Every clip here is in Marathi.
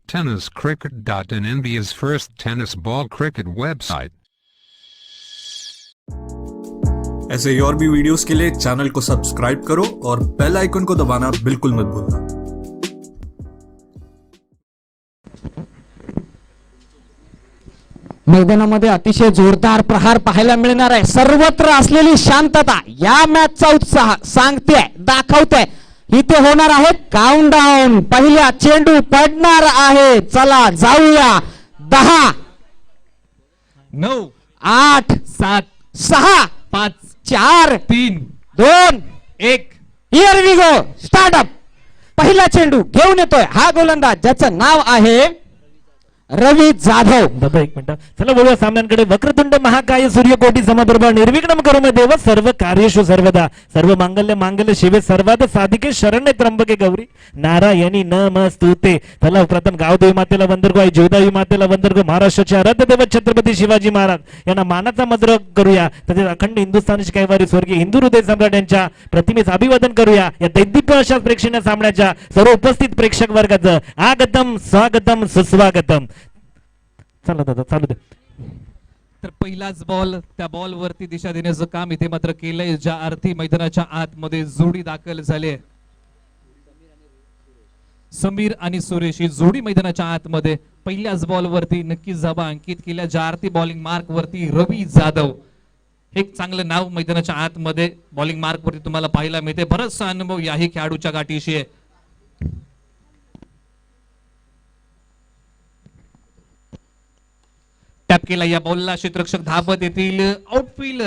tenniscricket.in, India's first tennis ball cricket website. ऐसे ही और भी वीडियोस के लिए चैनल को सब्सक्राइब करो और बेल आइकन को दबाना बिल्कुल मत भूलना। मैदानामध्ये अतिशय जोरदार प्रहार पाहायला मिळणार आहे। सर्वत्र असलेली शांतता या मॅचचा उत्साह सांगते दाखवते। इथे होणार आहे काउंटडाऊन। पहिला चेंडू पडणार आहे। चला जाऊया। 10 9 8 7 6 5 4 3 2 1 हिअर वी गो स्टार्टअप। पहिला चेंडू घेऊन येतोय हा गोलंदाज ज्याचं नाव आहे रवी जाधव। दादा एक मिनिट, चला बोलूया सामन्यांकडे। वक्रतुंड महाकाय सूर्यकोटी समप्रभा निर्विघ्नं करोमि देव सर्व कार्येषु सर्वदा सर्व मांगल्य मांगल्य शिवे सर्वाद साधिके शरण्ये त्र्यंबके गौरी नारायणी नमस्तुते। चला प्रथम गावदेवी मातेला वंदन आई जोदावी मातेला वंदन महाराष्ट्राचे आराध्य दैवत छत्रपती शिवाजी महाराज यांना मानाचा मद्र करूया। तसेच अखंड हिंदुस्थानची कैवारी स्वर्गीय हिंदू हृदय सम्राट यांच्या प्रतिमेस अभिवादन करूया। या दैदिप्य अशा प्रेक्षणीय सामन्याच्या सर्व उपस्थित प्रेक्षक वर्गाचं आगतम स्वागतम सुस्वागतम। चला दादा चालू दे। तर पहिलाच बॉल, त्या बॉल वरती दिशा देण्याचं काम इथे मात्र केलंय। ज्या अर्थी मैदानाच्या आतमध्ये जोडी दाखल झाली आहे, समीर आणि सुरेश ही जोडी मैदानाच्या आतमध्ये पहिल्याच बॉल वरती नक्कीच जाबा अंकित केल्या। ज्या अर्थी बॉलिंग मार्क वरती रवी जाधव एक चांगलं नाव मैदानाच्या आतमध्ये बॉलिंग मार्क वरती तुम्हाला पाहायला मिळते। बराचसा अनुभव याही खेळाडूच्या गाठीशी आहे। टॅप केला या बॉलला, क्षेत्ररक्षक धावत येतील। आउटफील्ड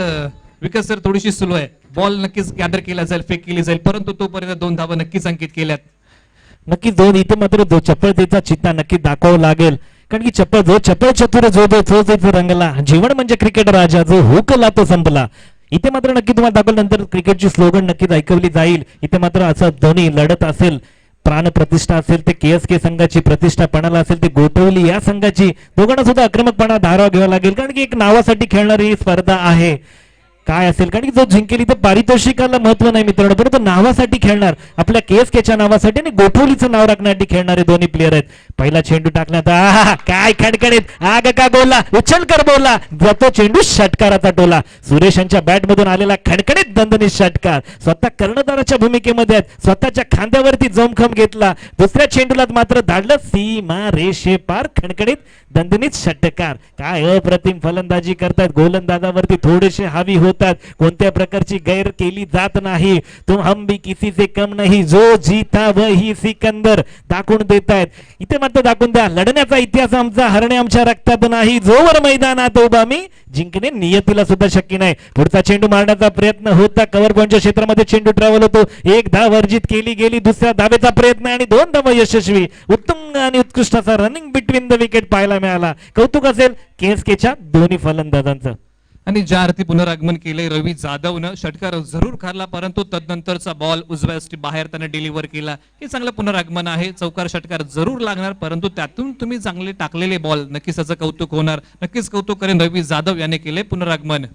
विकेट सर थोडीशी स्लो आहे। बॉल नक्कीच गॅदर केला जाईल, फेक केली जाईल, परंतु तोपर्यंत 2 धावा नक्कीच अंकित केल्यात। नक्कीच 2 इथे मात्र जो चपळतेचा चित्ता नक्की दाखवावा लागेल, कारण की चपळ चतुर जो रंगला। जीवन म्हणजे क्रिकेट राजा जो हुकला तो संपला। इथे मात्र नक्की तुम्हाला दाखवलं नंतर क्रिकेटची स्लोगन नक्कीच ऐकवली जाईल। इथे मात्र असं दोन्ही लढत असेल, प्राण प्रतिष्ठा असेल ते KSK संघाची प्रतिष्ठा पणाला असेल ते गोठवली या संघाची। दोघांना सुद्धा आक्रमकपणा धारावा घ्यावा लागेल, कारण की एक नावासाठी खेळणारी स्पर्धा आहे। काय असेल, कारण की जो जिंकेल इथे पारितोषिकाला महत्व नाही मित्रांनो, परंतु नावासाठी खेळणार, आपल्या KSKच्या नावासाठी आणि गोठवलीचं नाव राखण्यासाठी खेळणारे दोन्ही प्लेयर आहेत। पहिला चेंडू टाकण्यात काय खडखडीत आग का गोला उछलकर बोला, जातो चेंडू षटकाराचा टोला। सुरेश यांच्या बॅट मधून आलेला खडखडीत दणदणीत षटकार, स्वतः कर्णधाराच्या भूमिकेमध्ये आहेत, स्वतःच्या खांद्यावरती जोमखम घेतला। दुसऱ्या चेंडूला मात्र धाडलं सीमा रेषे पार, खडखडीत दणदणीत षटकार। काय अप्रतिम फलंदाजी करतात, गोलंदाजावरती थोडेसे हावी होतात, कोणत्या प्रकारची गैर केली जात नाही। तुम हम भी किसी से कम नहीं, जो जीता वही सिकंदर दाखवून देत आहेत। इथे मात्र दाखवून द्या लढण्याचा इतिहास आमचा, हरणे आमच्या रक्तात नाही, जोवर मैदानात उभा मी जिंकणे नियतीला सुद्धा शक्य नाही। पुढचा चेंडू मारण्याचा प्रयत्न होता, कव्हर पॉइंटच्या क्षेत्रामध्ये चेंडू ट्रॅव्हल होतो, 1 धाव वर्जित केली गेली, दुसऱ्या धावेचा प्रयत्न आणि 2 धावा यशस्वी। उत्तम आणि उत्कृष्ट असा रनिंग बिटवीन द विकेट पाहायला मिळाला। कौतुक असेल KSKच्या दोन्ही फलंदाजांचं। आणि ज्या अर्थी पुनरागमन केलंय रवी जाधवनं, षटकार जरूर खाल्ला, परंतु तदनंतरचा बॉल उजव्या बाहेर त्याने डिलिव्हर केला। हे चांगलं पुनरागमन आहे। चौकार षटकार जरूर लागणार, परंतु त्यातून तुम्ही चांगले टाकलेले बॉल नक्कीच त्याचं कौतुक होणार। नक्कीच कौतुक करेन रवी जाधव याने केले पुनरागमन।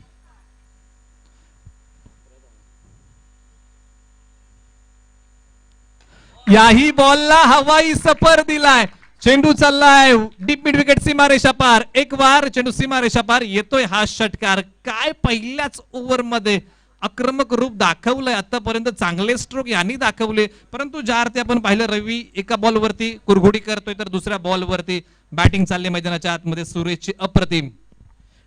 याही बॉलला हवाई सफर दिलाय। चेंडू चाललाय डीप मिड विकेट सीमारेषा पार, एक वार चेंडू सीमारेषा पार येतोय हा षटकार। काय पहिल्याच ओव्हर मध्ये आक्रमक रूप दाखवलंय, आतापर्यंत चांगले स्ट्रोक यांनी दाखवले, परंतु ज्या अर्थी आपण पाहिलं रवी एका बॉल वरती कुरघोडी करतोय, तर दुसऱ्या बॉल वरती बॅटिंग चालली मैदानाच्या आतमध्ये सुरेशची अप्रतिम।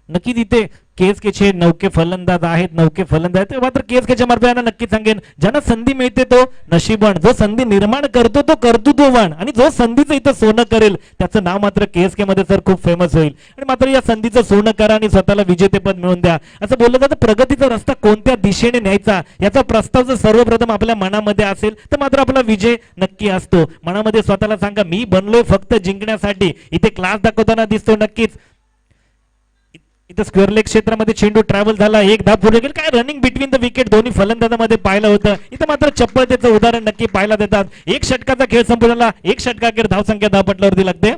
नक्कीच इथे KSKचे नौके फलंदाज आहेत, नौके फलंदाज आहेत, मात्र KSKच्या मार्फत नक्की सांगेन ज्यांना संधी मिळते तो नशीबवान, जो संधी निर्माण करतो तो कर्तृत्ववान, आणि जो संधीचं इथं सोनं करेल त्याचं नाव मात्र KSK मध्ये सर खूप फेमस होईल। आणि मात्र या संधीचं सोनं करा आणि स्वतःला विजेतेपद मिळवून द्या असं बोललं जातं। प्रगतीचा रस्ता कोणत्या दिशेने न्यायचा याचा प्रस्ताव जर सर्वप्रथम आपल्या मनामध्ये असेल तर मात्र आपला विजय नक्की असतो। मनामध्ये स्वतःला सांगा मी बनलोय फक्त जिंकण्यासाठी, इथे क्लास दाखवताना दिसतो नक्कीच। इथे स्क्वेअर लेग क्षेत्रामध्ये चेंडू ट्रॅव्हल झाला, 1 धाव पूर्ण केली। काय रनिंग बिटवीन द विकेट दोन्ही फलंदाजांमध्ये पाहिलं होतं। इथे मात्र चपळतेचं उदाहरण नक्की पाहायला देतात। 1 षटकाचा खेळ संपला, 1 षटकाखेर धावसंख्या धावपटलावरती लागते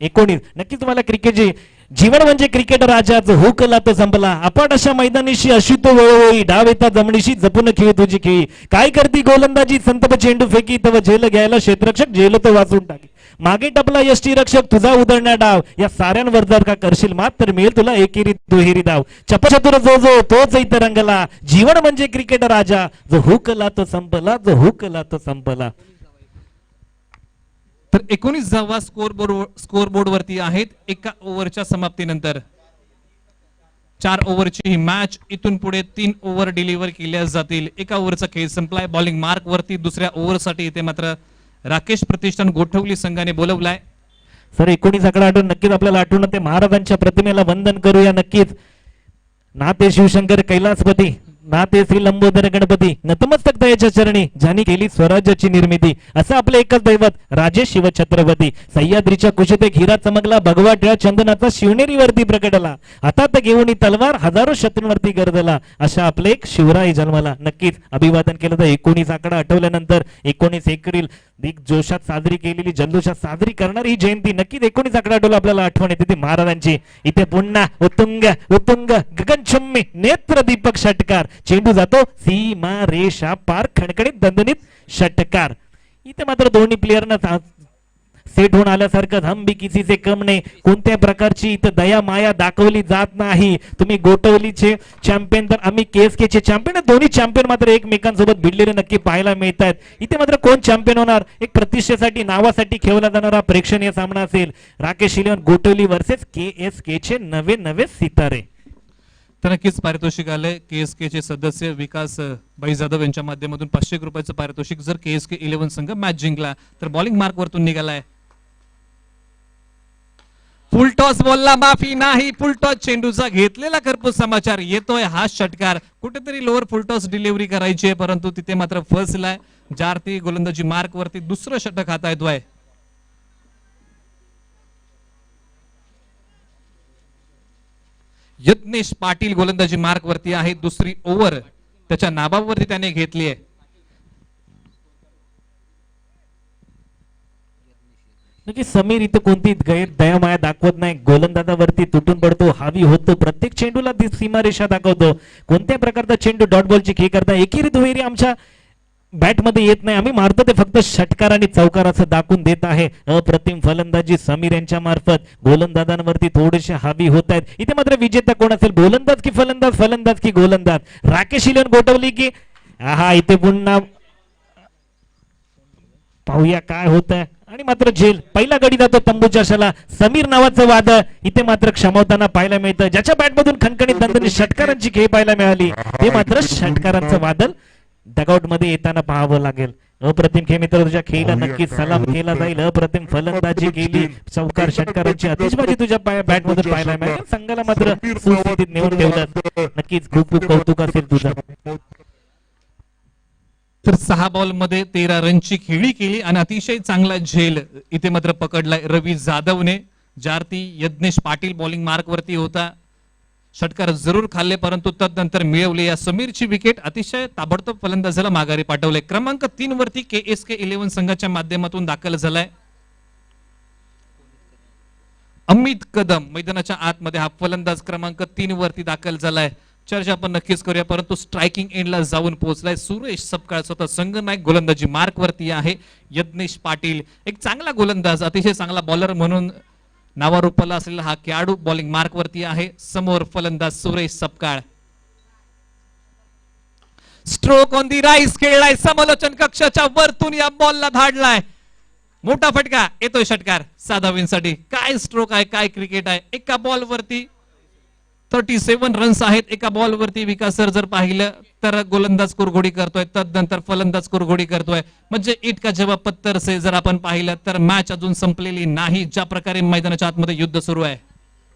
19। नक्की तुम्हाला क्रिकेटची जीवन म्हणजे क्रिकेट राजाचं हुकला तो संपला अपाट अशा मैदानीशी अशी तो वेळोवेळी डाव येता जमणीशी जपून खेळी तुझी खेळी काय करती गोलंदाजी संतप चेंडू फेकी तव झेल घ्यायला क्षेत्ररक्षक झेल तो वाचून टाकी मागे टपला यष्टी रक्षक तुझा उधळण्या डाव या साऱ्यांवर जर का करशील मात तर मिळेल तुला एकेरी दुहेरी डाव चपचतुर जो जो तोच इथं रंगला जीवन म्हणजे क्रिकेट राजा जो हुकला तो संपला जो हुकला तो संपला. तर 19 धावा स्कोर बोर्ड वरती आहेत एका ओव्हरच्या समाप्तीनंतर. 4 ओव्हरची ही मॅच इथून पुढे 3 ओव्हर डिलिव्हर केल्या जातील. एका ओव्हरचा खेळ संपलाय. बॉलिंग मार्क वरती दुसऱ्या ओव्हरसाठी इथे मात्र राकेश प्रतिष्ठान गोठवली संघाने बोलवलाय. सर 19 आकडा आठवून नक्कीच आपल्याला आठवण ते महाराजांच्या प्रतिमेला वंदन करूया नक्कीच. ना ते शिवशंकर कैलासपती ना ते श्री लंबोदर गणपती नतमस्तक दयाच्या चरणी ज्यांनी केली स्वराज्याची निर्मिती असं आपलं एकच दैवत राजे शिवछत्रपती. सह्याद्रीच्या कुशीत एक हिरा चमकला भगवा टिळा चंदनाचा शिवनेरीवरती प्रकटला हातात घेऊन तलवार हजारो शत्रूंवरती गरजला अशा आपले एक शिवराय जन्मला. नक्कीच अभिवादन केलं तर 19 आकडा आठवल्यानंतर 19 एप्रिल जोशात साजरी केलेली जल्लोषात साजरी करणारी ही जयंती नक्कीच 19 आकडा आठवला आपल्याला आठवण येते ती महाराजांची. इथे पुन्हा उत्तुंग उत्तुंग गगनचुंबी नेत्र दीपक षटकार चेंडू जातो सीमा रेषा पार खणखणीत दणदणीत षटकार. इथे मात्र दोन्ही प्लेयरना सेट होऊन आल्यासारखं हम भी किसी से कम नाही. कोणत्या प्रकारची इथं दया माया दाखवली जात नाही. तुम्ही गोटवलीचे चॅम्पियन तर आम्ही KSK चे चॅम्पियन. दोन्ही चॅम्पियन मात्र एकमेकांसोबत भिडलेले नक्की पाहायला मिळत आहेत. इथे मात्र कोण चॅम्पियन होणार एक प्रतिष्ठेसाठी नावासाठी खेळला जाणारा प्रेक्षणीय सामना असेल. राकेश इलेव्हन गोटवली वर्सेस KSK चे नवे नवे सितारे. तर नक्कीच पारितोषिक आलंय. KSK चे सदस्य विकास भाई जाधव यांच्या माध्यमातून 500 रुपयाचं पारितोषिक. जर KSK 11 संघ मॅच जिंकला तर बॉलिंग मार्क वरतून निघालाय. फुल टॉस बॉलला माफी नाही. फुल टॉस चेंडूचा घेतलेला खरपूस समाचार येतोय. हा षटकार कुठेतरी लोअर फुल टॉस डिलिव्हरी करायची आहे परंतु तिथे मात्र फसलाय. जारती गोलंदाजी मार्क वरती दुसरं षटक हाता येतोय. यत्नेश पाटील गोलंदाजी मार्क वरती आहे. दुसरी ओव्हर त्याच्या नाबावरती त्याने घेतली आहे. नक्की समीर इथं कोणती गैर दयामाया दाखवत नाही. गोलंदाजावरती तुटून पडतो हावी होतो प्रत्येक चेंडूला सीमारेषा दाखवतो. कोणत्या प्रकारचा चेंडू डॉट बॉलची खेळ करता एकेरी दुहेरी आमच्या बॅटमध्ये येत नाही. आम्ही मारतो ते फक्त षटकार आणि चौकार असं दाखवून देत आहे. अप्रतिम फलंदाजी समीर यांच्या मार्फत गोलंदाजांवरती थोडेसे हावी होत आहेत. इथे मात्र विजेता कोण असेल गोलंदाज की फलंदाज फलंदाज की गोलंदाज. राकेश इलेव्हन गोठवली की हा इथे पुन्हा पाहूया काय होत आहे. आणि मात्र झेल पहिला गडी जातो तंबूच्या शाला. समीर नावाचं वादळ इथे मात्र क्षमवताना पाहायला मिळतं. ज्याच्या बॅटमधून खणखणीत दणदणीत षटकारांची खेळ पाहायला मिळाली ते मात्र षटकारांचं वादळ डगआउट मध्ये येताना पाहावं लागेल. अप्रतिम खेळ मित्र तुझ्या खेळीला नक्कीच सलाम केला जाईल. अप्रतिम फलंदाजी केली चौकार षटकारांची आतिषबाजी तुझ्या बॅट मधून पाहायला मिळेल. संघाला मात्र सुस्थितीत नेऊन ठेवलं. नक्कीच खूप खूप कौतुक असेल तुझं. तर 6 बॉल मध्ये 13 रनची खेळी केली आणि अतिशय चांगला झेल इथे मात्र पकडलाय रवी जाधवने. जारती यज्ञेश पाटील बॉलिंग मार्क वरती होता. षटकार जरूर खाल्ले परंतु तदनंतर मिळवले. या समीरची विकेट अतिशय ताबडतोब फलंदाजाला माघारी पाठवले. क्रमांक 3 वरती KSK 11 संघाच्या माध्यमातून दाखल झालाय अमित कदम. मैदानाच्या आतमध्ये हा फलंदाज क्रमांक 3 वरती दाखल झालाय. चर्चा आपण नक्कीच करूया परंतु स्ट्रायकिंग एंडला जाऊन पोहोचलाय सुरेश सपकाळ. स्वतः संघ नायक गोलंदाजी मार्क वरती आहे. यज्ञेश पाटील एक चांगला गोलंदाज अतिशय चांगला बॉलर म्हणून नावारूपाला असलेला हा खेळाडू बॉलिंग मार्क वरती आहे. समोर फलंदाज Suresh Sapkal. Stroke on the rice खेळलाय. समालोचन कक्षाच्या वरतून या बॉलला धाडलाय. मोठा फटका येतोय षटकार साधावींसाठी. काय स्ट्रोक आहे काय क्रिकेट आहे. एका बॉल वरती 37 रन्स आहेत. एका बॉल वरती विकास सर जर पाहिलं तर गोलंदाज कुरघोडी करतोय तदनंतर फलंदाज कुरघोडी करतोय. म्हणजे इटका जेव्हा पत्तर से जर आपण पाहिलं तर मॅच अजून संपलेली नाही. ज्या प्रकारे मैदानाच्या आतमध्ये युद्ध सुरू आहे.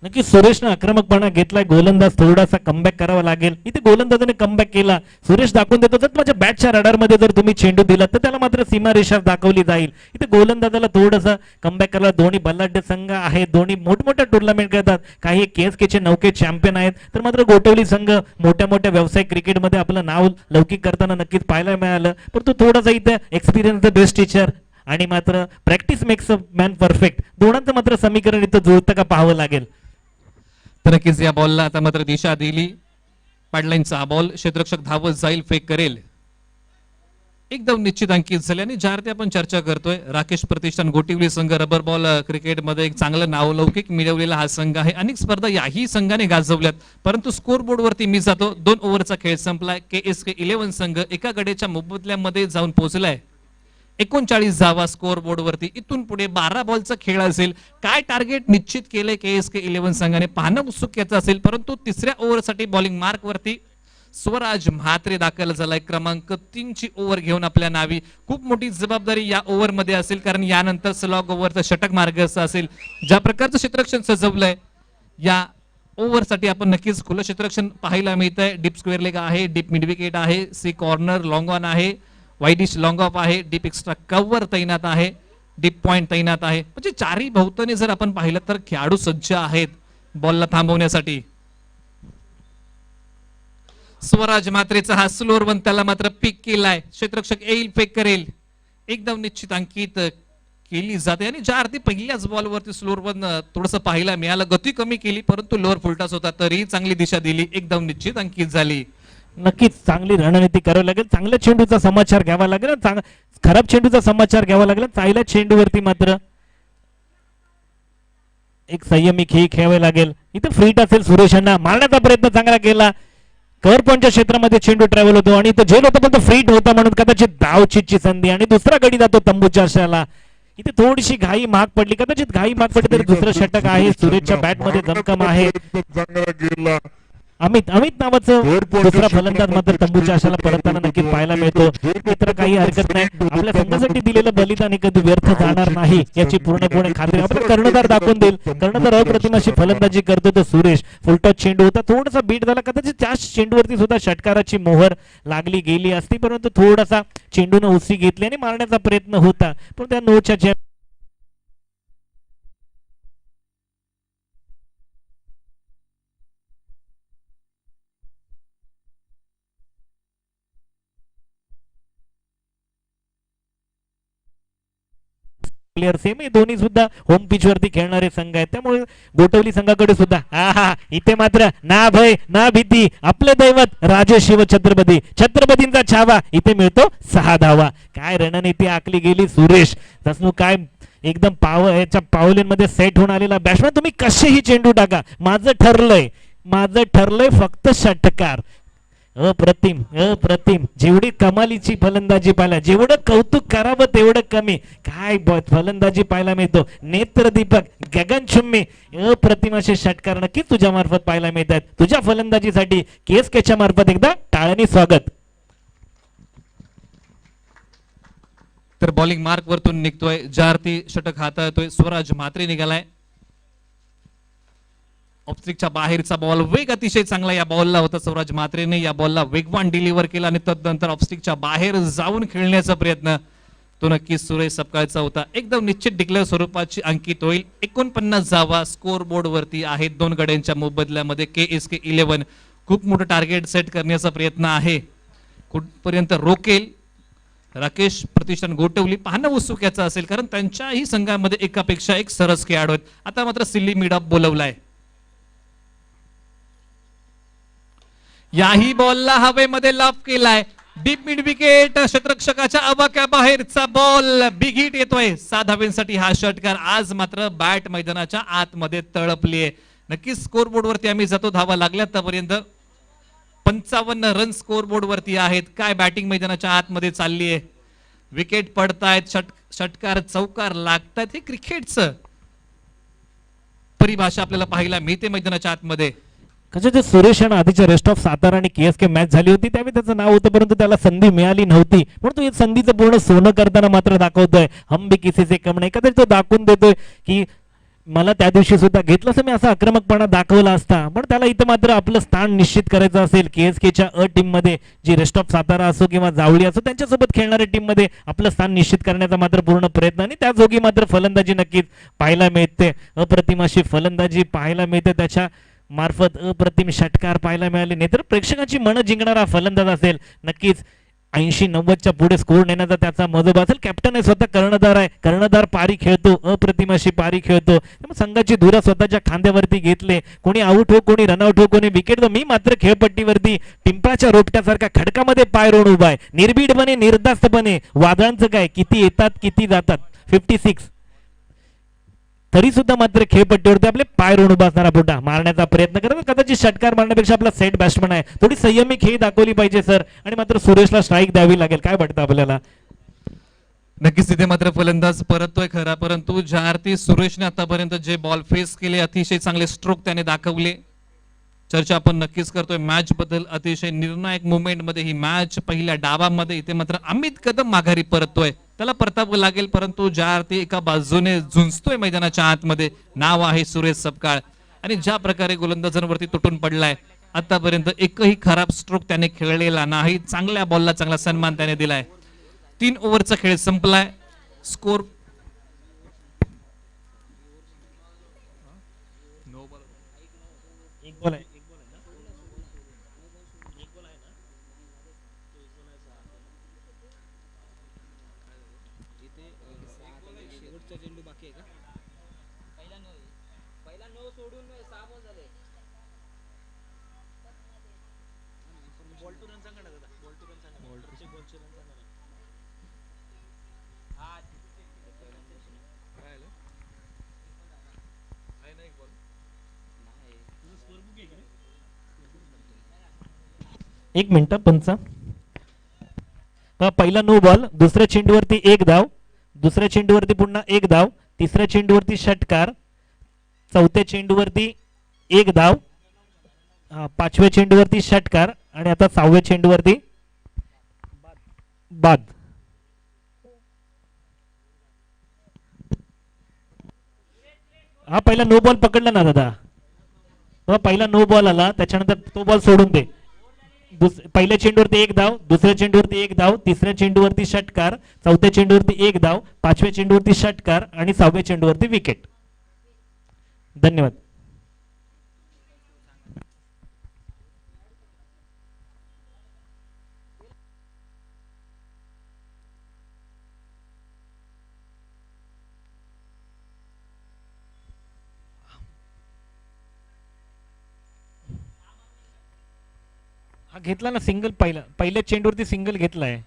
नक्की सुरेशने आक्रमकपणा घेतलाय. गोलंदाज थोडासा कमबॅक करावा लागेल. इथे गोलंदाजाने कमबॅक केला. सुरेश दाखवून देतो जर माझ्या बॅटच्या रडारमध्ये जर तुम्ही चेंडू दिला तर त्याला मात्र सीमारेषा दाखवली जाईल. इथे गोलंदाजाला थोडंसं कमबॅक करायला. दोन्ही बल्लाढ्य संघ आहेत. दोन्ही मोठमोठ्या टुर्नामेंट करतात. काही KSK चे नौके चॅम्पियन आहेत तर मात्र गोटवली संघ मोठ्या मोठ्या व्यावसायिक क्रिकेटमध्ये आपलं नाव लौकिक करताना नक्कीच पाहायला मिळालं. परंतु थोडासा इथे एक्सपिरियन्स द बेस्ट टीचर आणि मात्र practice makes a man perfect दोघांचं मात्र समीकरण इथं जुळतं का पाहावं लागेल. तर नक्कीच या बॉलला आता मात्र दिशा दिली. पॅडलाईनचा हा बॉल, क्षेत्ररक्षक धावत जाईल, फेक करेल, एकदम निश्चित अंकित झाले. आणि ज्यावरती आपण चर्चा करतोय, राकेश प्रतिष्ठान गोटिवली संघ रबर बॉल क्रिकेटमध्ये एक चांगलं नावलौकिक मिळवलेला हा संघ आहे. अनेक स्पर्धा याही संघाने गाजवल्यात, परंतु स्कोर बोर्ड वरती मी जातो. 2 ओव्हरचा खेळ संपलाय. KSK 11 संघ एका गड्याच्या मोबदल्यामध्ये जाऊन पोहोचलाय. 39 धावा स्कोर बोर्ड वरती. इथून पुढे 12 बॉलचा खेळ असेल. काय टार्गेट निश्चित केलंय KSK 11 संघाने पाहणं उत्सुकतेचं असेल. परंतु तिसऱ्या ओव्हरसाठी बॉलिंग मार्क वरती स्वराज म्हात्रे दाखल झालाय. क्रमांक 3 ची ओव्हर घेऊन आपल्या नावी. खूप मोठी जबाबदारी या ओव्हर मध्ये असेल, कारण यानंतर स्लॉग ओव्हरचा षटक मार्ग असेल. ज्या प्रकारचं क्षेत्ररक्षण सजवलंय या ओव्हरसाठी आपण नक्कीच खुलं क्षेत्ररक्षण पाहायला मिळत आहे. डीप स्क्वेअर लेग आहे, डीप मिड विकेट आहे, सी कॉर्नर लॉंग ऑन आहे, वाईडिश लॉंग ऑफ आहे, डीप एक्स्ट्रा कव्हर तैनात आहे, डीप पॉइंट तैनात आहे. म्हणजे चारही भोवताने जर आपण पाहिलं तर खेळाडू सज्ज आहेत बॉलला थांबवण्यासाठी. स्वराज म्हात्रेचा हा स्लोअर वन, त्याला मात्र पिक केलाय. क्षेत्ररक्षक येईल, फेक करेल, एकदम निश्चित अंकित केली जाते. आणि ज्या अर्थी पहिल्याच बॉलवरती स्लोअर वन थोडस पाहायला मिळालं, गती कमी केली, परंतु लोअर फुलटॉस होता तरी चांगली दिशा दिली, एकदम निश्चित अंकित झाली. नक्कीच चांगली रणनीती करावी लागेल. चांगल्या चेंडूचा समाचार घ्यावा लागेल, खराब चेंडूचा समाचार घ्यावा लागेल. चांगल्या चेंडूवरती मात्र एक संयमी खेळ खेळावे लागेल. इथे फ्रीट असेल, सुरेशांना मारण्याचा प्रयत्न चांगला केला. कव्हर पॉईंटच्या क्षेत्रामध्ये चेंडू ट्रॅव्हल होतो आणि तो झेल होता, पण तो फ्रीट होता म्हणून कदाचित धावचीची संधी. आणि दुसरा गडी जातो तंबूच्या आशाला. इथे थोडीशी घाई महाग पडली, कदाचित घाई महाग पडली तरी दुसरं षटक आहे. सुरेशच्या बॅट मध्ये दमकम आहे. अमित नावाचं दुसरा फलंदाज मात्र तंबूच्या आशाला परतताना नक्कीच पाहायला मिळतो. मित्र काही हरकत नाही, आपल्या संघासाठी दिलेलं बलिदान कधी व्यर्थ जाणार नाही याची पूर्णपणे खात्री आपला कर्णधार दाखवून देईल. कर्णधार अप्रतिमाशी फलंदाजी करतो तो सुरेश. फुलटॉस चेंडू होता, थोडासा बीट झाला, कदाचित त्या चेंडूवरती सुद्धा षटकाराची मोहर लागली गेली असती, परंतु थोडासा चेंडूने उसी घेतली आणि मारण्याचा प्रयत्न होता, पण त्या नोच्या प्लेयर सेम हे दोन्ही सुद्धा होम पिच वरती खेळणारे संघ आहेत. त्यामुळे गोटवली संघाकडे सुद्धा इथे मात्र ना भय ना भीती, आपले दैवत राजे शिव छत्रपतींचा छावा. इथे मिळतो 6 धावा. काय रणनीती आखली गेली. सुरेश तसनु काय एकदम याच्या पावलेंमध्ये सेट होऊन आलेला बॅट्समॅन. तुम्ही कसेही चेंडू टाका, माझं ठरलंय फक्त षटकार. अप्रतिम जेवढी कमालीची फलंदाजी पाहिला, जेवढं कौतुक करावं तेवढं कमी. काय फलंदाजी पाहायला मिळतो. नेत्रदीपक गगनचुम्बी अप्रतिम असे षटकार नक्कीच तुझ्या मार्फत पाहायला मिळतात. तुझ्या फलंदाजीसाठी KSKच्या मार्फत एकदा टाळ्यांनी स्वागत. तर बॉलिंग मार्क वरतून निघतोय, ज्या अर्थी षटक हाताळतोय स्वराज म्हात्रे निघालाय. ऑफस्टिकच्या बाहेरचा बॉल, वेग अतिशय चांगला या बॉलला होता. स्वराज म्हात्रेने या बॉलला वेगवान डिलिव्हर केला आणि तदनंतर ऑफस्टिकच्या बाहेर जाऊन खेळण्याचा प्रयत्न तो नक्कीच सुरेश सपकाळचा होता. एकदम निश्चित डिक्लेअर स्वरूपाची अंकित होईल. 49 धावा स्कोर बोर्ड वरती आहेत 2 गड्यांच्या मोबदल्यामध्ये. KSK 11 खूप मोठं टार्गेट सेट करण्याचा प्रयत्न आहे. कुठपर्यंत रोकेल राकेश प्रतिष्ठान गोटवली पाहणं उत्सुक्याचं असेल, कारण त्यांच्याही संघामध्ये एकापेक्षा एक सरस खेळाडू आहेत. आता मात्र सिल्ली मिड ऑफ बोलवलाय. याही बॉलला हवेमध्ये लाफ केलाय. डीप मिड विकेट, क्षेत्ररक्षकाच्या अवाक्या बाहेरचा बॉल, बिग हिट येतोय. 7 धावेंसाठी हा षटकार. आज मात्र बॅट मैदानाच्या आतमध्ये तळपलीये. नक्कीच स्कोर बोर्ड वरती आम्ही जातो. धावा लागल्या आतापर्यंत 55 रन स्कोर बोर्ड वरती आहेत. काय बॅटिंग मैदानाच्या आतमध्ये चालली आहे. विकेट पडतायत, षटकार चौकार लागतात. हे क्रिकेटचं परिभाषा आपल्याला पाहायला मिळते मैदानाच्या आतमध्ये. कसं सुरेशानं आधीच्या रेस्ट ऑफ सातारा आणि KSK मॅच झाली होती त्यावेळी त्याचं नाव होतं, परंतु त्याला संधी मिळाली नव्हती. म्हणून तो संधीचं पूर्ण सोनं करताना मात्र दाखवतोय. हम भी किसी से कम नाही. कदाचित तो दाखवून देतोय की मला त्या दिवशी सुद्धा घेतलं असं मी असा आक्रमकपणा दाखवला असता. पण त्याला इथं मात्र आपलं स्थान निश्चित करायचं असेल. KSKच्या टीम मध्ये जी रेस्ट ऑफ सातारा असो किंवा जावळी असो त्यांच्यासोबत खेळणाऱ्या टीम मध्ये आपलं स्थान निश्चित करण्याचा मात्र पूर्ण प्रयत्न आणि त्या जोगी मात्र फलंदाजी नक्कीच पाहायला मिळते. अप्रतिम अशी फलंदाजी पाहायला मिळते. त्याच्या मार्फत अप्रतिम षटकार पाहायला मिळाले. नाही तर प्रेक्षकांची मन जिंकणारा फलंदाज असेल. नक्कीच 80-90च्या पुढे स्कोर नेण्याचा त्याचा मजोबा असेल. कॅप्टन आहे, स्वतः कर्णधार आहे, कर्णधार पारी खेळतो, अप्रतिम अशी पारी खेळतो. त्यामुळे संघाची धुरा स्वतःच्या खांद्यावरती घेतले. कोणी आउट हो, कोणी रनआउट हो, कोणी विकेट दो. मी मात्र खेळपट्टीवरती पिंपळाच्या रोपट्यासारखा खडकामध्ये पाय रोवून उभा आहे. निर्भीडपणे, निर्धास्तपणे. वादळांचं काय, किती येतात किती जातात, 56 तरी सुद्धा मात्र खेळपट्टीवरती आपले पाय रोवून उभा असणारा पुढा मारण्याचा प्रयत्न करत. कदाचित षटकार मारण्यापेक्षा आपला सेट बॅट्समन आहे, थोडी संयमी खेळी दाखवली पाहिजे सर. आणि मात्र सुरेशला स्ट्राईक द्यावी लागेल. काय वाटतं आपल्याला? नक्कीच तिथे मात्र फलंदाज परततोय खरा, परंतु ज्या अर्थी सुरेशने आतापर्यंत जे बॉल फेस केले, अतिशय चांगले स्ट्रोक त्याने दाखवले. चर्चा आपण नक्कीच करतोय मॅच बद्दल. अतिशय निर्णायक मुवमेंट मध्ये ही मॅच पहिल्या डावामध्ये. इथे मात्र अमित कदम माघारी परततोय, त्याला परतावं लागेल. परंतु ज्या अर्थी एका बाजूने झुंजतोय मैदानाच्या आतमध्ये, नाव आहे सुरेश सपकाळ. आणि ज्या प्रकारे गोलंदाजांवरती तुटून पडलाय, आतापर्यंत एकही खराब स्ट्रोक त्याने खेळलेला नाही. चांगल्या बॉलला चांगला सन्मान त्याने दिलाय. 3 ओव्हरचा खेळ संपलाय. स्कोर एक बॉल आहे. एक मिनिट पंच. पहिला नो बॉल, दुसऱ्या चेंडूवरती 1 धाव, दुसऱ्या चेंडूवरती पुन्हा 1 धाव, तिसऱ्या चेंडूवरती षटकार, चौथ्या चेंडूवरती 1 धाव, 5व्या चेंडूवरती षटकार आणि आता 6व्या चेंडूवरती बाद. हा पहिला नो बॉल पकडला ना दादा. पहिला नो बॉल आला, त्याच्यानंतर तो बॉल सोडून दे. पहिल्या चेंडूवरती 1 धाव, दुसऱ्या चेंडूवरती 1 धाव, तिसऱ्या चेंडूवरती षटकार, चौथ्या चेंडूवरती 1 धाव, 5व्या चेंडूवरती षटकार आणि 6व्या चेंडूवरती विकेट. धन्यवाद. हा घेतला ना सिंगल, पहिल्या चेंडूवरती सिंगल घेतलाय.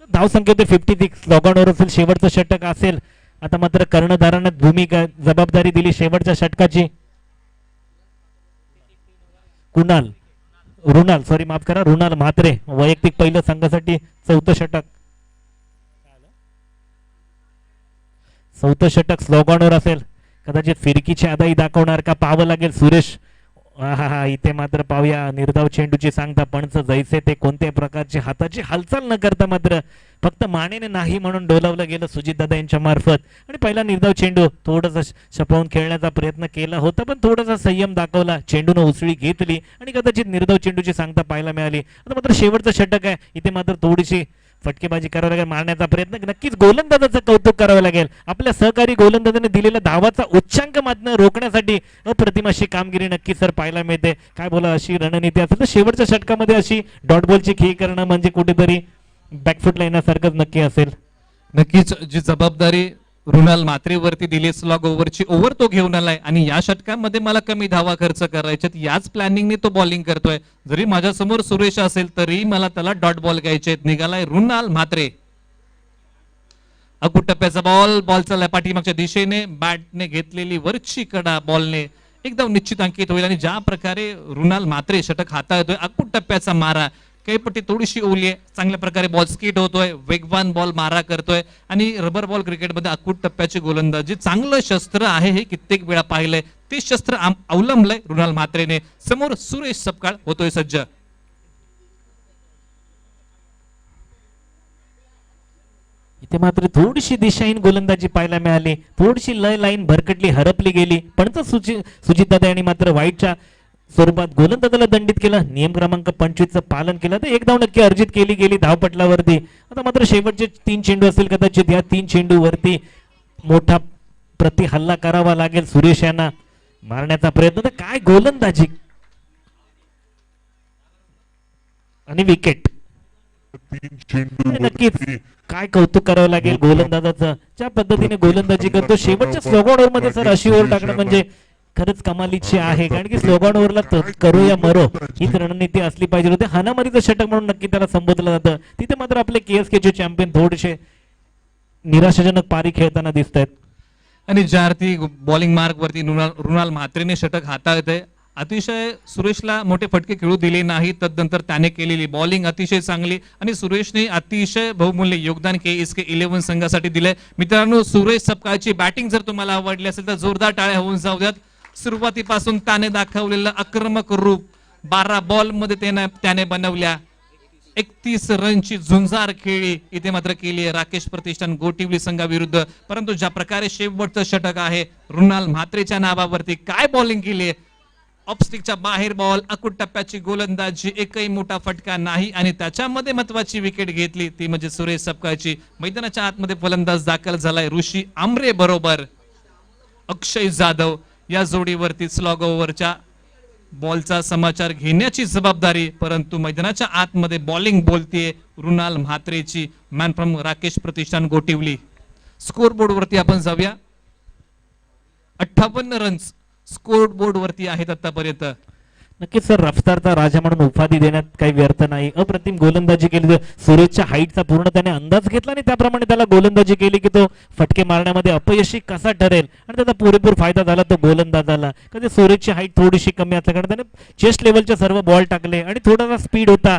धाव संख्या होते 56. लॉग ऑन असेल, शेवटचं षटक असेल. आता मात्र कर्णधारांना भूमिका जबाबदारी दिली शेवटच्या षटकाची. रुणाल सॉरी माफ करा, रुणाल म्हात्रे वैयक्तिक पहिलं संघासाठी चौथं षटक स्लॉग ऑनवर असेल. कदाचित फिरकीची आदाई दाखवणार का पाहावं लागेल. सुरेश हा इथे मात्र पाहूया निर्धाव चेंडूची सांगता. पंच जैसे ते कोणत्याही प्रकारची हाताची हालचाल न करता मात्र फक्त मानेने नाही म्हणून डोलावलं गेलं सुजित दादा यांच्या मार्फत. आणि पहिला निर्धाव चेंडू थोडासा छपवून खेळण्याचा प्रयत्न केला होता, पण थोडासा संयम दाखवला. चेंडून उसळी घेतली आणि कदाचित निर्धाव चेंडूची सांगता पाहायला मिळाली. आता मात्र शेवटचं षटक आहे, इथे मात्र थोडीशी फटकेबाजी करावी लागेल. मारण्याचा प्रयत्न, नक्कीच गोलंदाजाचं कौतुक करावं लागेल. आपल्या सहकारी गोलंदाजाने दिलेल्या धावाचा उच्चांक मात्र रोखण्यासाठी अप्रतिम अशी कामगिरी नक्कीच सर पाहायला मिळते. काय बोला, अशी रणनीती असेल तर शेवटच्या षटकामध्ये अशी डॉट बॉलची खेळी करणं म्हणजे कुठेतरी बॅकफुटला येण्यासारखंच नक्की असेल. नक्कीच जी जबाबदारी रुणाल म्हात्रेवरती दिली, स्लॉग ओव्हरची ओव्हर तो घेऊन आलाय आणि या षटकामध्ये मला कमी धावा खर्च करायच्यात, याच प्लॅनिंगने तो बॉलिंग करतोय. जरी माझ्यासमोर सुरेश असेल तरी मला त्याला डॉट बॉल घ्यायचे. निघालाय रुणाल म्हात्रे. अकूट टप्प्याचा बॉल, बॉल चाललाय पाठीमागच्या दिशेने. बॅटने घेतलेली वरची कडा बॉलने एकदम निश्चित अंकित होईल. आणि ज्या प्रकारे रुणाल म्हात्रे षटक हाताळतोय, अकूट टप्प्याचा मारा, कैपट्टी थोडीशी ओली आहे, चांगल्या प्रकारे बॉल स्किट होतोय, वेगवान बॉल मारा करतोय. आणि रबर बॉल क्रिकेटमध्ये अकूट टप्प्याची गोलंदाजी चांगलं शस्त्र आहे, हे कित्येक वेळा पाहिलंय. ते शस्त्र अवलंबलंय रुणाल म्हात्रेने. समोर सुरेश सपकाळ होतोय सज्ज. इथे मात्र थोडीशी दिशाहीन गोलंदाजी पाहायला मिळाली, थोडीशी लय लाईन भरकटली, हरपली गेली. पण सुजित दादा यांनी मात्र वाईटच्या स्वरूपात गोलंदाजाला दंडित केलं. नियम क्रमांक 25चं पालन केलं तर एक धाव नक्की अर्जित केली गेली धावपटलावरती. आता मात्र शेवटचे 3 चेंडू असतील कदाचित. या 3 चेंडूवरती मोठा प्रति हल्ला करावा लागेल सुरेश यांना. मारण्याचा प्रयत्न तर काय गोलंदाजी आणि विकेट. नक्कीच काय कौतुक करावं लागेल गोलंदाजाचं. ज्या पद्धतीने गोलंदाजी करतो शेवटच्या स्लोगॉन ओव्हर मध्ये सर अशी ओव्हर टाकणं म्हणजे खरंच कमालीची आहे. कारण की स्लोगॉन ओव्हरला करो या मरो ही रणनीती असली पाहिजे होती. हानामारीचं षटक म्हणून नक्की त्याला संबोधलं जातं. तिथे मात्र आपले KSKचे चॅम्पियन थोडेसे निराशाजनक पारी खेळताना दिसत आहेत. आणि ज्या अर्थी बॉलिंग मार्क वरती रुणाल म्हात्रेने षटक हाताळत आहे. अतिशय सुरेशला मोठे फटके खेळू दिले नाही. तदनंतर त्याने केलेली बॉलिंग अतिशय चांगली आणि सुरेशने अतिशय बहुमूल्य योगदान KSK11 संघासाठी दिलंय. मित्रांनो, सुरेश सपकाळची बॅटिंग जर तुम्हाला आवडली असेल तर जोरदार टाळ्या होऊन जाऊ द्यात. सुरुवातीपासून त्याने दाखवलेलं आक्रमक रूप 12 बॉल मध्ये त्याने बनवल्या 31 रनची झुंजार खेळी इथे मात्र केली आहे राकेश प्रतिष्ठान गोटिवली संघाविरुद्ध. परंतु ज्या प्रकारे शेवटचं षटक आहे रुणाल म्हात्रेच्या नावावरती काय बॉलिंग केली आहे. ऑफस्टिकच्या बाहेर बॉल, अकुट टप्प्याची गोलंदाजी, एकही मोठा फटका नाही आणि त्याच्यामध्ये महत्वाची विकेट घेतली ती म्हणजे सुरेश सपकाळची. मैदानाच्या आतमध्ये फलंदाज दाखल झालाय ऋषी आमरे बरोबर अक्षय जाधव. या जोडीवरती स्लॉग ओव्हरच्या बॉलचा समाचार घेण्याची जबाबदारी. परंतु मैदानाच्या आतमध्ये बॉलिंग बोलतीये रुणाल म्हात्रेची, man from Rakesh Pratishthan Gotivali. Score board वरती आपण जाऊया. 58 रन्स स्कोर बोर्ड वरती आहेत आतापर्यंत. नक्कीच सर, रफ्तारचा राजा म्हणून उपाधी देण्यात काही व्यर्थ नाही. अप्रतिम गोलंदाजी केली. सुरेशच्या हाईटचा पूर्ण त्याने अंदाज घेतला आणि त्याप्रमाणे त्याला गोलंदाजी केली की तो फटके मारण्यामध्ये अपयशी कसा ठरेल आणि त्याचा पुरेपूर फायदा झाला तो गोलंदाजाला. कधी सुरेशची हाईट थोडीशी कमी असल्याने त्याने चेस्ट लेवलचे सर्व बॉल टाकले आणि थोडासा स्पीड होता.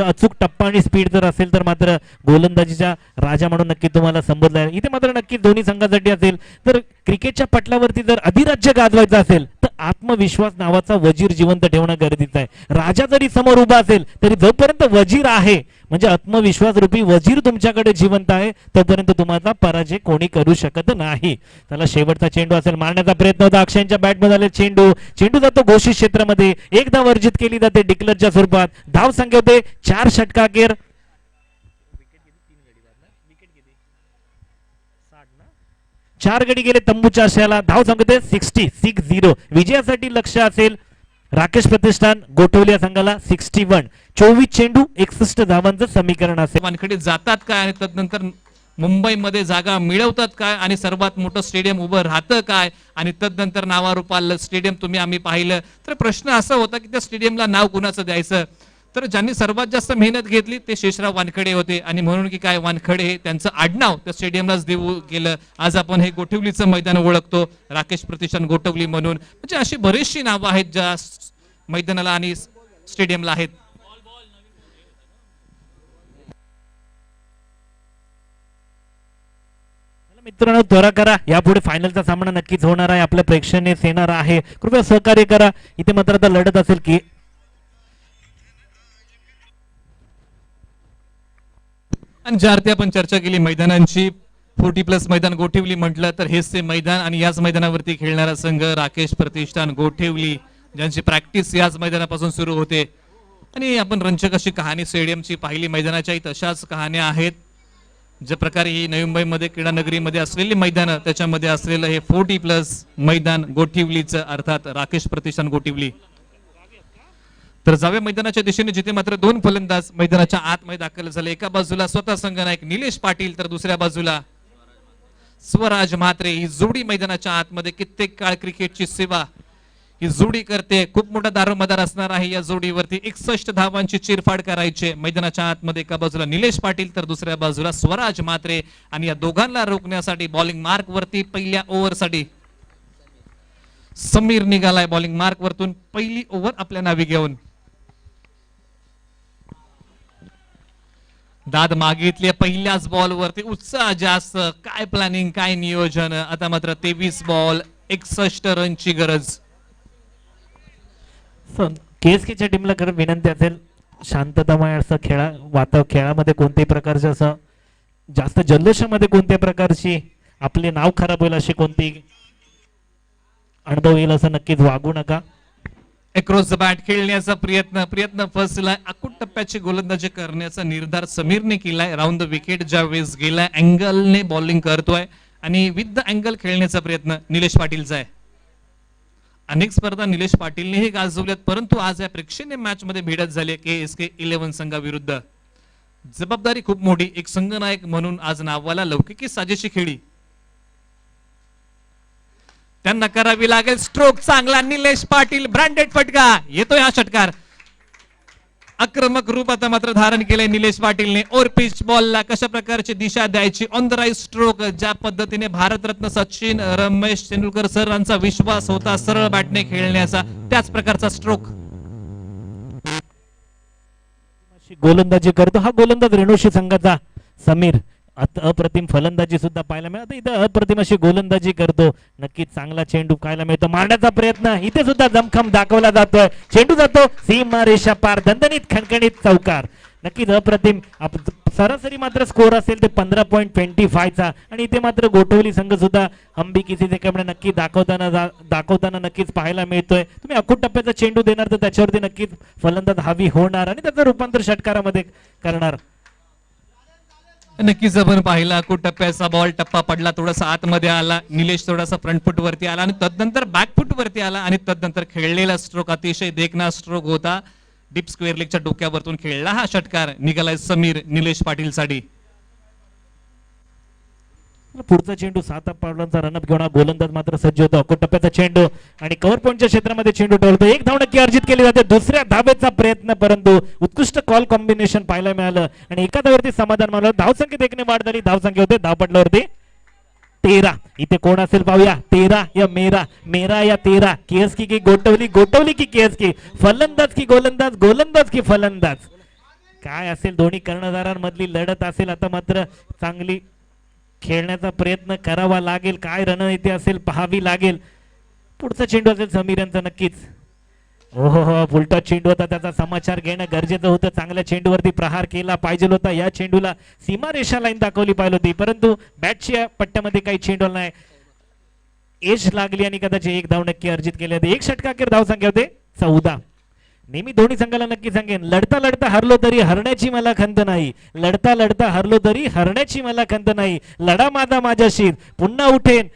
अचूक टप्पा आणि स्पीड जर असेल तर मात्र गोलंदाजीचा राजा म्हणून नक्की तुम्हाला संबोधला. इथे मात्र नक्की दोन्ही संघासाठी असेल तर क्रिकेटच्या पटलावरती जर अधिराज्य गाजवायचं असेल तर आत्मविश्वास नावाचा वजीर जिवंत ठेवणं गरजेचं आहे. राजा जरी समोर उभा असेल तरी जोपर्यंत वजीर आहे म्हणजे आत्मविश्वास रूपी वजीर तुमच्याकडे जिवंत आहे तोपर्यंत तुम्हाला पराजय कोणी करू शकत नाही. त्याला शेवटचा चेंडू असेल मारण्याचा प्रयत्न होता. अक्षयच्या बॅटमध्ये आले चेंडू जातो घोषित क्षेत्रामध्ये. एक धाव वर्जित केली जाते डिक्लरच्या स्वरूपात. धाव संख्या होते 4 षटकाखेर. 4 गडी गेले तंबूच्या आशयाला. धाव संख्या 60. विजयासाठी लक्ष असेल राकेश प्रतिष्ठान गोठवली संघाला 61. 24 चेंडू 61 धावांचं समीकरण असेल. वानखेडे जातात काय आणि तदनंतर मुंबईमध्ये जागा मिळवतात काय आणि सर्वात मोठं स्टेडियम उभं राहतं काय आणि तदनंतर नावारूपाल स्टेडियम आम्ही पाहिलं तर प्रश्न असा होता की त्या स्टेडियमला नाव कुणाचं द्यायचं. तर ज्यांनी सर्वात जास्त मेहनत घेतली ते शेषराव वानखडे होते आणि म्हणून की काय वानखडे हे त्यांचं आडनाव त्या स्टेडियमलाच देऊ गेलं. आज आपण हे गोठवलीचं मैदान ओळखतो राकेश प्रतिष्ठान गोठवली म्हणून. म्हणजे अशी बरीचशी नावं आहेत ज्या मैदानाला आणि स्टेडियमला आहेत. मित्रांनो त्वरा करा, यापुढे फायनलचा सामना नक्कीच होणार आहे. आपल्या प्रेक्षणीय येणार आहे, कृपया सहकार्य करा. इथे मात्र आता लढत असेल की आणि ज्या अर्थी आपण चर्चा केली मैदानांची 40+ मैदान गोठिवली म्हटलं तर हेच ते मैदान आणि याच मैदानावरती खेळणारा संघ राकेश प्रतिष्ठान गोठिवली ज्यांची प्रॅक्टिस याच मैदानापासून सुरू होते. आणि आपण रंजक अशी कहाणी स्टेडियमची पाहिली. मैदानाच्याही तशाच कहाण्या आहेत. ज्या प्रकारे ही नवी मुंबईमध्ये क्रीडा नगरीमध्ये असलेली मैदान त्याच्यामध्ये असलेलं हे 40+ मैदान गोठिवलीचं अर्थात राकेश प्रतिष्ठान गोठिवली. तर जाव्या मैदानाच्या दिशेने जिथे मात्र 2 फलंदाज मैदानाच्या आतमध्ये दाखल झाले. एका बाजूला स्वतः संघनायक निलेश पाटील तर दुसऱ्या बाजूला स्वराज म्हात्रे. ही जोडी मैदानाच्या आतमध्ये कित्येक काळ क्रिकेटची सेवा ही जोडी करते. खूप मोठा दारोमदार असणार आहे या जोडीवरती. 61 धावांची चिरफाड करायची मैदानाच्या आतमध्ये. एका बाजूला निलेश पाटील तर दुसऱ्या बाजूला स्वराज म्हात्रे. आणि या दोघांना रोखण्यासाठी बॉलिंग मार्क वरती पहिल्या ओव्हरसाठी समीर निघालाय. बॉलिंग मार्क वरतून पहिली ओव्हर आपल्या नावी घेऊन. दाद मागितली पहिल्याच बॉल वरती. उत्साह जास्त. काय प्लॅनिंग काय नियोजन. आता मात्र 23 बॉल 61 रनची गरज. KSKच्या टीमला खरं विनंती असेल शांततामय असं खेळामध्ये कोणत्याही प्रकारचं असं जास्त जल्लोषामध्ये कोणत्या प्रकारची आपले नाव खराब होईल अशी कोणती अनुभव येईल असं नक्कीच वागू नका. अक्रॉस द बॅट खेळण्याचा प्रयत्न फसलाय. अकूट टप्प्याची गोलंदाजी करण्याचा निर्धार समीरने केलाय. राऊंड द विकेट ज्या वेळेस गेलाय अँगलने बॉलिंग करतोय आणि विथ द अँगल खेळण्याचा प्रयत्न निलेश पाटीलचा आहे. अनेक स्पर्धा निलेश पाटीलनेही गाजवल्यात, परंतु आज या प्रेक्षणीय मॅच मध्ये भिडत झाली KSK 11 संघाविरुद्ध. जबाबदारी खूप मोठी. एक संघनायक म्हणून आज नावाला लौकिकी साजेशी खेळी त्यांना करावी लागेल. स्ट्रोक चांगला निलेश पाटील, ब्रँडेड फटका येतोय हा षटकार. आक्रमक रूप आता मात्र धारण केलंय निलेश पाटीलने. ओर पिच बॉलला कशा प्रकारची दिशा द्यायची, ऑन द राईट स्ट्रोक. ज्या पद्धतीने भारतरत्न सचिन रमेश तेंडुलकर सरांचा विश्वास होता सरळ बॅटने खेळण्याचा, त्याच प्रकारचा स्ट्रोक. गोलंदाजी करतो हा गोलंदाज रेणुशी संघाचा समीर. अप्रतिम फलंदाजी सुद्धा पाहायला मिळते. इथं अप्रतिम अशी गोलंदाजी करतो. नक्कीच चांगला चेंडू पाहायला मिळतो. मारण्याचा प्रयत्न इथे सुद्धा जमखम दाखवला जातोय. चेंडू जातो सीमा रेषा पार, दणदणीत खणखणीत चौकार. नक्कीच अप्रतिम. सरासरी मात्र स्कोर असेल ते 15.25 चा आणि इथे मात्र गोठवली संघ सुद्धा हंबी किसीकडे नक्की दाखवताना नक्कीच पाहायला मिळतोय. तुम्ही अकूट टप्प्याचा चेंडू देणार तर त्याच्यावरती नक्कीच फलंदाज हावी होणार आणि त्याचं रूपांतर षटकारामध्ये करणार. नक्कीच आपण पाहिला अकूट टप्प्याचा बॉल टप्पा पडला, थोडासा आतमध्ये आला. निलेश थोडासा फ्रंट फुट वरती आला आणि तदनंतर बॅक फुट वरती आला आणि तदनंतर खेळलेला स्ट्रोक अतिशय देखणा स्ट्रोक होता. डीप स्क्वेअर लेगच्या डोक्यावरतून खेळला हा षटकार. निघालाय समीर निलेश पाटील साठी. पुढचा चेंडू 7 पावलांचा रनअप घेऊन गोलंदाज मात्र सज्ज होतो. अकूट टप्प्याचा चेंडू आणि कव्हर पॉईंटच्या क्षेत्रामध्ये चेंडू ठेवतो. एक धाव नक्की अर्जित केली जाते. दुसऱ्या धावेचा प्रयत्न, परंतु उत्कृष्ट कॉल कॉम्बिनेशन पाहायला मिळालं आणि एका धावेवरती समाधान मानलं. धावसंख्येत 1 ने वाढ झाली. धावसंख्या होते धावपटलावरती 13. इथे कोण असेल पाहूया. 13 या मेरा या 13. KSK की गोटवली की KSK, फलंदाज की गोलंदाज, गोलंदाज की फलंदाज. काय असेल दोन्ही कर्णधारांमधली लढत असेल. आता मात्र चांगली खेळण्याचा प्रयत्न करावा लागेल. काय रणनीती असेल पाहावी लागेल. पुढचा चेंडू असेल समीर यांचा नक्कीच. हो उलटा चेंडू होता, त्याचा समाचार घेणं गरजेचं होतं. चांगल्या चेंडूवरती प्रहार केला पाहिजे होता. या चेंडूला सीमा रेषा लाईन दाखवली पाहिजे होती, परंतु बॅटच्या पट्ट्यामध्ये काही चेंडू नाही. एज लागली आणि कदाचित 1 धाव नक्की अर्जित केली होती. एक षटकाखेर धाव संख्या होते 14. नेहमी दोन्ही संघाला नक्की सांगेन, लढता लढता हरलो तरी हरण्याची मला खंत नाही. लढता लढता हरलो तरी हरण्याची मला खंत नाही. लढा माझा माझ्याशी, पुन्हा उठेन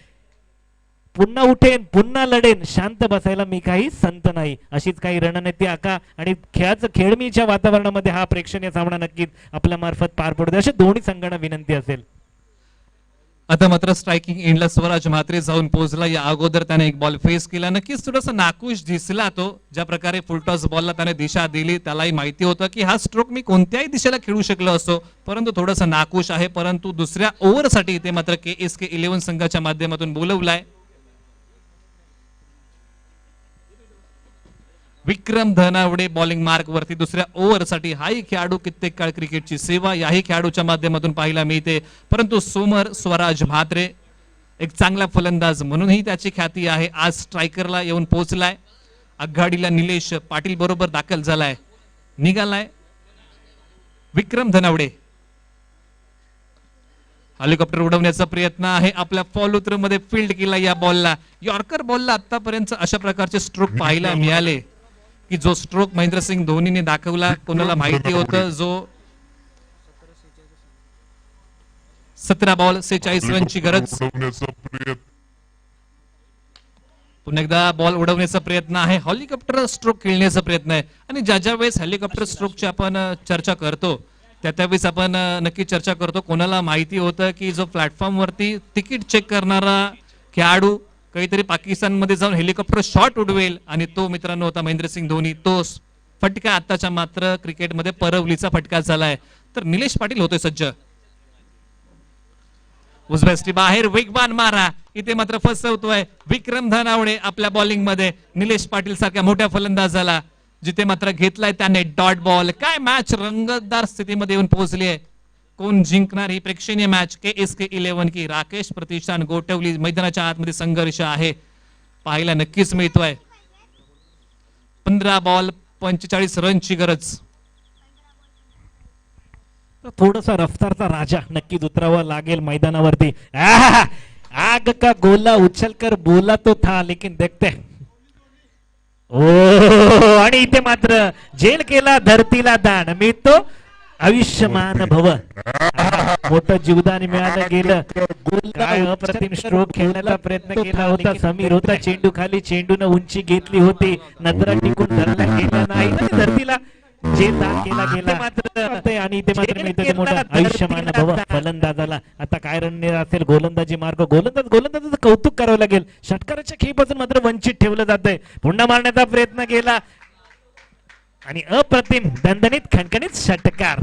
पुन्हा लढेन, शांत बसायला मी काही संत नाही. अशीच काही रणनीती आका आणि खेळाचं खेळमीच्या वातावरणामध्ये हा प्रेक्षणीय सामना नक्कीच आपल्या मार्फत पार पडतो अशी दोन्ही संघांना विनंती असेल. आता मात्र स्ट्रायकिंग एंडला स्वराज म्हात्रे जाऊन पोहोचला. या अगोदर त्याने एक बॉल फेस केला. नक्कीच थोडासा नाखुश दिसला तो. ज्या प्रकारे फुलटॉस बॉलला त्याने दिशा दिली, त्यालाही माहिती होतं की हा स्ट्रोक मी कोणत्याही दिशेला खेळू शकलो असतो, परंतु थोडासा नाखुश आहे. परंतु दुसऱ्या ओव्हरसाठी ते मात्र KSK 11 संघाच्या माध्यमातून बोलवलाय. विक्रम धनावडे बॉलिंग मार्क वरती दुसऱ्या ओव्हरसाठी. हाही खेळाडू कित्येक काळ क्रिकेटची सेवा याही खेळाडूच्या माध्यमातून पाहायला मिळते. परंतु सोमर स्वराज म्हात्रे एक चांगला फलंदाज म्हणूनही त्याची ख्याती आहे. आज स्ट्रायकरला येऊन पोहोचलाय. आघाडीला निलेश पाटील बरोबर दाखल झालाय. निघालाय विक्रम धनावडे. हेलिकॉप्टर उडवण्याचा प्रयत्न आहे. आपल्या फॉलो थ्रू मध्ये फील्ड केला या बॉलला. यॉर्कर बॉलला आतापर्यंत अशा प्रकारचे स्ट्रोक पाहायला मिळाले की जो स्ट्रोक महेंद्रसिंग धोनीने दाखवला कोणाला माहिती होतं. जो 17 बॉल 46 रनची गरज. पुन्हा एकदा बॉल उडवण्याचा प्रयत्न आहे. हेलिकॉप्टर स्ट्रोक खेळण्याचा प्रयत्न आहे. आणि ज्या वेळेस हेलिकॉप्टर स्ट्रोकची आपण चर्चा करतो त्यावेळेस आपण नक्की चर्चा करतो. कोणाला माहिती होतं की जो प्लॅटफॉर्म वरती तिकीट चेक करणारा खेळाडू काहीतरी पाकिस्तानमध्ये जाऊन हेलिकॉप्टर शॉट उडवेल आणि तो मित्रांनो होता महेंद्रसिंग धोनी. तो फटका आताच्या मात्र क्रिकेटमध्ये परवलीचा फटका झालाय. तर निलेश पाटील होतोय सज्ज. उजव्यास्टी बाहेर वेगवान मारा. इथे मात्र फसवतोय विक्रम धनावडे आपल्या बॉलिंग मध्ये. निलेश पाटील सारख्या मोठ्या फलंदाजाला जिथे मात्र घेतलाय त्याने डॉट बॉल. काय मॅच रंगतदार स्थितीमध्ये येऊन पोहोचली आहे. कोण जिंकणार ही प्रेक्षणीय मॅच KSK 11 की राकेश प्रतिष्ठान गोटवली मैदानाच्या आतमध्ये संघर्ष आहे पाहायला नक्कीच मिळतोय. 15 बॉल 45 रनची गरज. थोडासा रफ्तारचा राजा नक्कीच उतरावा लागेल मैदानावरती. आग का गोला उछल कर बोला तो था लेकिन देखते ओ आणि इथे मात्र जेल केला धरतीला दान मिळतो आयुष्यमान भव. मोठं जीवदान मिळालं गेलं. काय अप्रतिम स्ट्रोक खेळण्याचा प्रयत्न केला होता. समीर होता चेंडू खाली. चेंडून उंची घेतली होती. नजरा टिकून धरला गेला नाही. धरतीला जेल दान केला गेला मात्र आणि इथे मात्र मिळतो ते मोठं आयुष्यमान भव फलंदाजाला. आता काय रणनीती असेल गोलंदाजी मार्ग. गोलंदाजाचं कौतुक करावं लागेल. षटकाराच्या खेळीपासून मात्र वंचित ठेवलं जातंय. पुन्हा मारण्याचा प्रयत्न केला आणि अप्रतिम दणदणीत खणखणीत षटकार.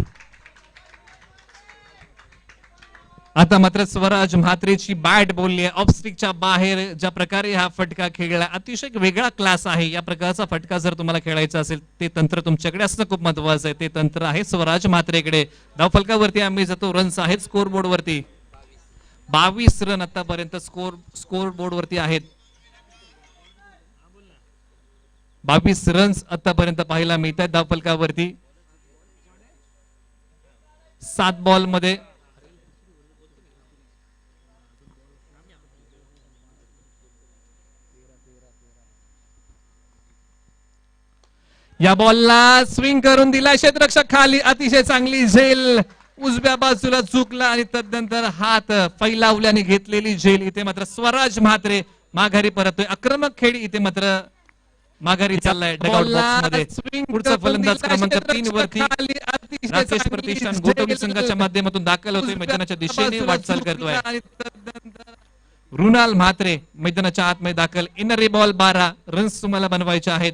आता मात्र स्वराज म्हात्रेची बॅट बोलली आहे. ऑफस्टिकच्या बाहेर ज्या प्रकारे हा फटका खेळला अतिशय वेगळा क्लास आहे. या प्रकारचा फटका जर तुम्हाला खेळायचा असेल ते तंत्र तुमच्याकडे असणं खूप महत्वाचं आहे. ते तंत्र आहे स्वराज म्हात्रेकडे. धावफलकावरती आम्ही जातो. रन्स आहेत स्कोर बोर्ड वरती. 22 रन आतापर्यंत स्कोर बोर्ड वरती आहेत. 22 रन्स आतापर्यंत पाहायला मिळत आहेत धावफलकावरती. 7 बॉल मध्ये या बॉलला स्विंग करून दिला. क्षेत्ररक्षक खाली. अतिशय चांगली झेल. उजव्या बाजूला चुकला आणि तदनंतर हात फैलावल्याने घेतलेली झेल. इथे मात्र स्वराज म्हात्रे माघारी परततोय. आक्रमक खेळ इथे मात्र माघारी चाललाय डगआउट बॉक्स मध्ये. पुढचा फलंदाज क्रमांक 3 वरती राकेश प्रतिष्ठान गोटवली संघाच्या माध्यमातून दाखल होतोय. मैदानाच्या दिशेने वाटचाल करतोय. रुणाल म्हात्रे मैदानाच्या आतमध्ये दाखल. इनर बॉल 12 रन्स तुम्हाला बनवायचे आहेत.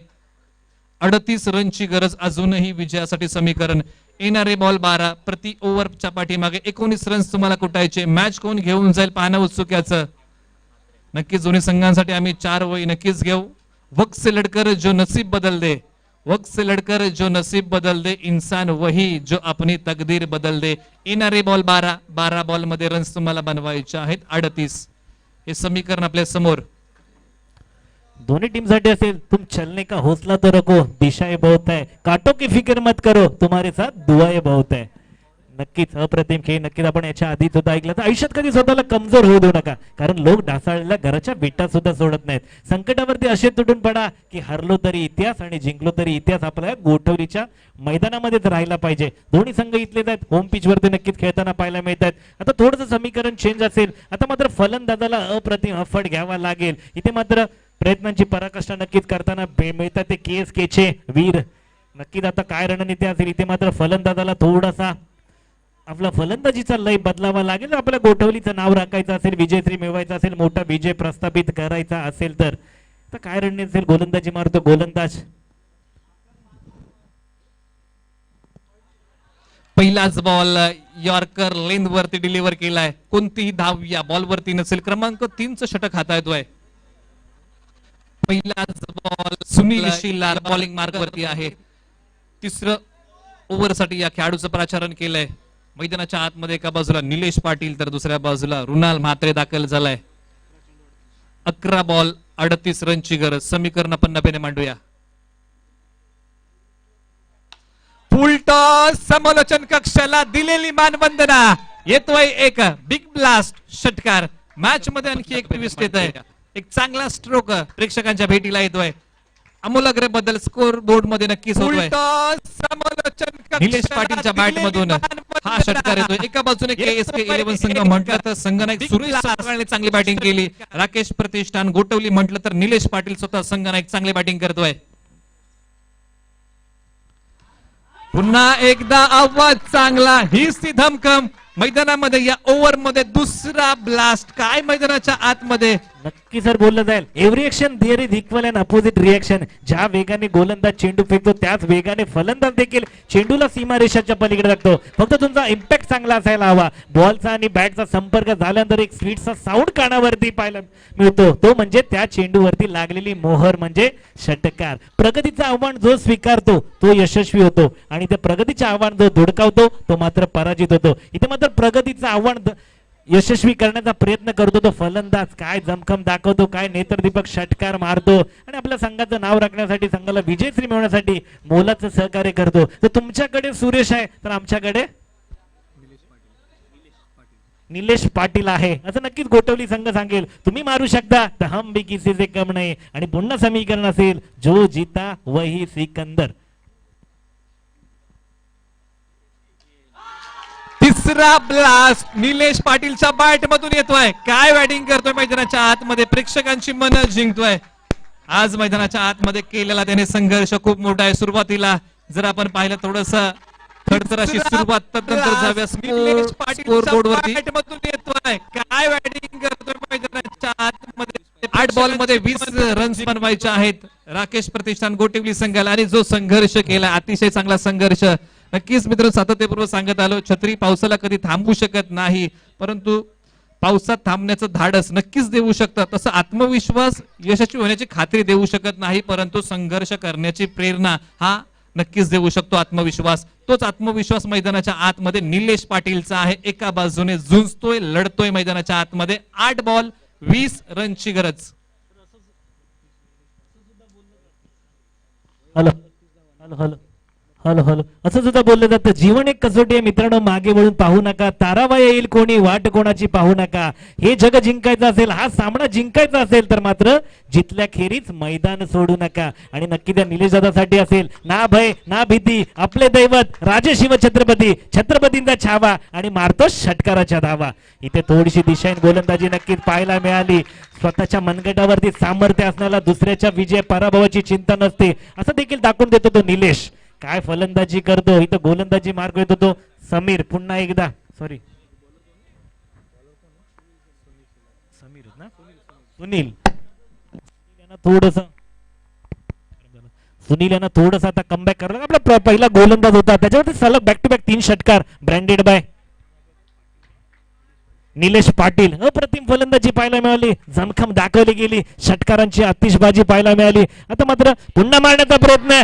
38 रनची गरज अजूनही विजयासाठी. समीकरण येणारे बॉल 12 प्रति ओव्हरच्या पाठीमागे 19 रन्स तुम्हाला कुटायचे. मॅच कोण घेऊन जाईल पाहणं उत्सुक्याचं. नक्कीच दोन्ही संघांसाठी आम्ही 4 वही नक्कीच घेऊ. वक्त से लड़कर जो नसीब बदल दे. वक्त से लड़कर जो नसीब बदल दे. इंसान वही जो अपनी तकदीर बदल दे. येणारे बॉल 12 बॉल मध्ये रन्स तुम्हाला बनवायचे आहेत 38. हे समीकरण आपल्या समोर. दोनों टीम साठी असेल. तुम चलने का हौसला तो रखो. दिशाएं बहुत है. कांटों की फिक्र मत करो. तुम्हारे साथ दुआएं बहुत है. नक्कीच अप्रतिम खेळ. नक्कीच आपण याच्या आधीच सुद्धा ऐकलं तर आयुष्यात कधी स्वतःला कमजोर होऊ देऊ नका. कारण लोक ढासाळलेल्या घराच्या विटा सुद्धा सोडत नाहीत. संकटावरती असे तुटून पडा की हरलो तरी इतिहास आणि जिंकलो तरी इतिहास आपल्या गोठवलीच्या मैदानामध्येच राहायला पाहिजे. दोन्ही संघ इथलेच आहेत. होम पिच वरती नक्कीच खेळताना पाहायला मिळत आहेत. आता थोडंसं समीकरण चेंज असेल. आता मात्र फलंदाजाला अप्रतिम अफट घ्यावा लागेल. इथे मात्र प्रयत्नांची पराकाष्ठा नक्कीच करताना मिळतात ते KSK चे वीर. नक्कीच आता काय रणनीती असेल. इथे मात्र फलंदाजाला थोडासा आपला फलंदाजीचा लय बदलावा लागेल. आपल्या गोठवलीचं नाव राखायचं असेल. विजयश्री मिळवायचा असेल. मोठा विजय प्रस्थापित करायचा असेल तर काय रणनीती असेल. गोलंदाजी मारतो गोलंदाज. पहिलाच बॉल यॉर्कर लेंथ वरती डिलिव्हर केलाय. कोणतीही धाव या बॉल वरती नसेल. क्रमांक 3चं षटक हाताळतोय. पहिलाच बॉल सुनील शिल्लार बॉलिंग मार्क वरती आहे. 3रं ओव्हर साठी या खेळाडूचं प्राचारण केलंय. मैदानाच्या आतमध्ये एका बाजूला निलेश पाटील तर दुसऱ्या बाजूला रुणाल म्हात्रे दाखल झालाय. 11 बॉल 38 रनची गरज. समीकरण आपण नव्याने मांडूया. फुल टॉस. समालोचन कक्षाला दिलेली मानवंदना. येतोय एक बिग ब्लास्ट षटकार. मॅच मध्ये आणखी एक ट्विस्ट येत आहे. एक चांगला स्ट्रोक प्रेक्षकांच्या भेटीला येतोय. अमोलाग्र बद्दल स्कोर बोर्ड मध्ये नक्कीच होतोय. निलेश पाटीलच्या बॅट मधून हा षटकार येतोय. एका बाजूने KSK 11 संघ म्हटलं तर संघनायक सुरेश सातवाळने चांगली बॅटिंग केली. राकेश प्रतिष्ठान गोटवली म्हटलं तर निलेश पाटील स्वतः संघनायक चांगली बॅटिंग करतोय. पुन्हा एकदा आवाज चांगला. हीच ती धमकम मैदानामध्ये. या ओव्हर मध्ये दुसरा ब्लास्ट. काय मैदानाच्या आतमध्ये नक्की सर बोललं जाईल. Every action there is equal and opposite reaction. ज्या वेगाने गोलंदाज चेंडू फेकतो त्याच वेगाने फलंदाज देखील चेंडूला सीमारेषाच्या पलीकडे लागतो. फक्त तुमचा इम्पॅक्ट चांगला असायला हवा. बॉलचा आणि बॅटचा संपर्क झाल्यानंतर एक स्वीटचा साऊंड कानावरती पाहायला मिळतो. तो म्हणजे त्या चेंडूवरती लागलेली मोहर म्हणजे षटकार. प्रगतीचं आव्हान जो स्वीकारतो तो यशस्वी होतो आणि त्या प्रगतीचं आव्हान जो धुडकावतो तो मात्र पराजित होतो. इथे मात्र प्रगतीचं आव्हान यशस्वी करण्याचा प्रयत्न करतो तो फलंदाज. काय जमखम दाखवतो. काय नेत्रदीपक षटकार मारतो आणि आपल्या संघाचं नाव राखण्यासाठी संघाला विजयश्री मिळवण्यासाठी मोलाचं सहकार्य करतो. तर तुमच्याकडे सुरेश आहे तर आमच्याकडे निलेश पाटील आहे असं नक्कीच गोठवली संघ सांगेल. तुम्ही मारू शकता तर हम भी किसी से कम नाही. आणि पुन्हा समीकरण असेल जो जीता वही सिकंदर. तिसरा ब्लास्ट निलेश पाटीलच्या बॅट मधून येतोय. काय बॅटिंग करतोय मैदानाच्या आतमध्ये, प्रेक्षकांची मन जिंकतोय. आज मैदानाच्या आतमध्ये केलेला त्याने संघर्ष खूप मोठा आहे. सुरुवातीला जर आपण पाहिलं थोडस थरथर अशी सुरुवात, त्यानंतर जाऊया स्कोर बोर्ड वरती. मधून येतोय, काय बॅटिंग करतोय मैदानाच्या आतमध्ये. 8 बॉल मध्ये 20 रन्स बनवायचे आहेत राकेश प्रतिष्ठान गोटिवली संघाला. आणि जो संघर्ष केला, अतिशय चांगला संघर्ष. नक्कीच मित्र, सातत्यपूर्वक सांगत आलो, छत्री पावसाला कधी थांबवू शकत नाही, परंतु पावसात थांबण्याचं धाडस नक्कीच देऊ शकतं. तसं आत्मविश्वास यशस्वी होण्याची खात्री देऊ शकत नाही, परंतु संघर्ष करण्याची प्रेरणा हा नक्कीच देऊ शकतो आत्मविश्वास. तोच आत्मविश्वास मैदानाच्या आतमध्ये निलेश पाटीलचा आहे. एका बाजूने झुंजतोय, लढतोय मैदानाच्या आतमध्ये. 8 बॉल 20 रनची गरज. Hello hello hello hello hello असं सुद्धा बोललं जातं. जीवन एक कसोटी आहे मित्रांनो, मागे वळून पाहू नका. ताराबाई येईल कोणी, वाट कोणाची पाहू नका. हे जग जिंकायचं असेल, हा सामना जिंकायचा असेल तर मात्र जितल्या खेरीच मैदान सोडू नका. आणि नक्की त्या निलेश दादासाठी असेल ना भय ना भीती, आपले दैवत राजे शिव छत्रपती, छत्रपतींचा छावा आणि मारतो षटकाराच्या धावा. इथे थोडीशी दिशाहीन गोलंदाजी नक्कीच पाहायला मिळाली. स्वतःच्या मनगटावरती सामर्थ्य असण्याला दुसऱ्याच्या विजय पराभवाची चिंता नसते असं देखील दाखवून देतो तो निलेश. काय फलंदाजी करतो, इथं गोलंदाजी मार्ग येतो तो समीर. पुन्हा एकदा सॉरी समीर ना सुनील थोडस सुनील यांना थोडस आता कमबॅक करायला. आपला पहिला गोलंदाज होता त्याच्यावरती सलग बॅक टू बॅक 3 षटकार ब्रँडेड बाय निलेश पाटील. अप्रतिम फलंदाजी पाहायला मिळाली, जमखम दाखवली गेली, षटकारांची आतिषबाजी पाहायला मिळाली. आता मात्र पुन्हा मारण्याचा प्रयत्न.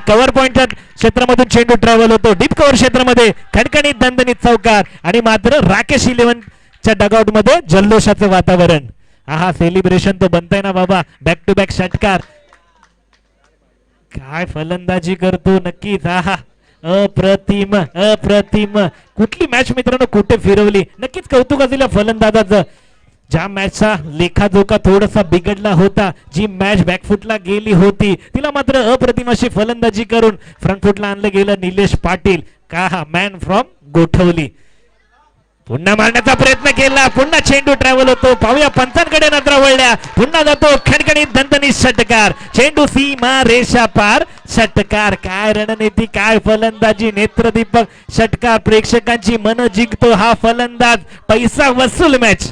कव्हर पॉइंटच्या क्षेत्रामधून चेंडू ट्रॅव्हल होतो डीप कव्हर क्षेत्रामध्ये, खणखणीत दणदणीत चौकार. आणि मात्र राकेश 11च्या डगआउट मध्ये जल्लोषाचं वातावरण. सेलिब्रेशन तो बनताय ना बाबा. बॅक टू बॅक षटकार. काय फलंदाजी करतो नक्कीच. अप्रतिम अप्रतिम. कुठली मॅच मित्रांनो कुठे फिरवली. नक्कीच कौतुक असेल फलंदाजाचं. ज्या मॅचचा लेखाजोखा थोडासा बिघडला होता, जी मॅच बॅकफुटला गेली होती, तिला मात्र अप्रतिम अशी फलंदाजी करून फ्रंटफुटला आणलं गेलं निलेश पाटील. का मॅन फ्रॉम गोठवली. पुन्हा मारण्याचा प्रयत्न केला, पुन्हा चेंडू ट्रॅव्हल होतो. पाहूया पंचांकडे नजरा वळल्या. पुन्हा जातो खणखणीत दणदणीत षटकार. चेंडू सीमा रेषा पार षटकार. काय रणनीती, काय फलंदाजी, नेत्रदीपक षटकार. प्रेक्षकांची मन जिंकतो हा फलंदाज. पैसा वसूल मॅच.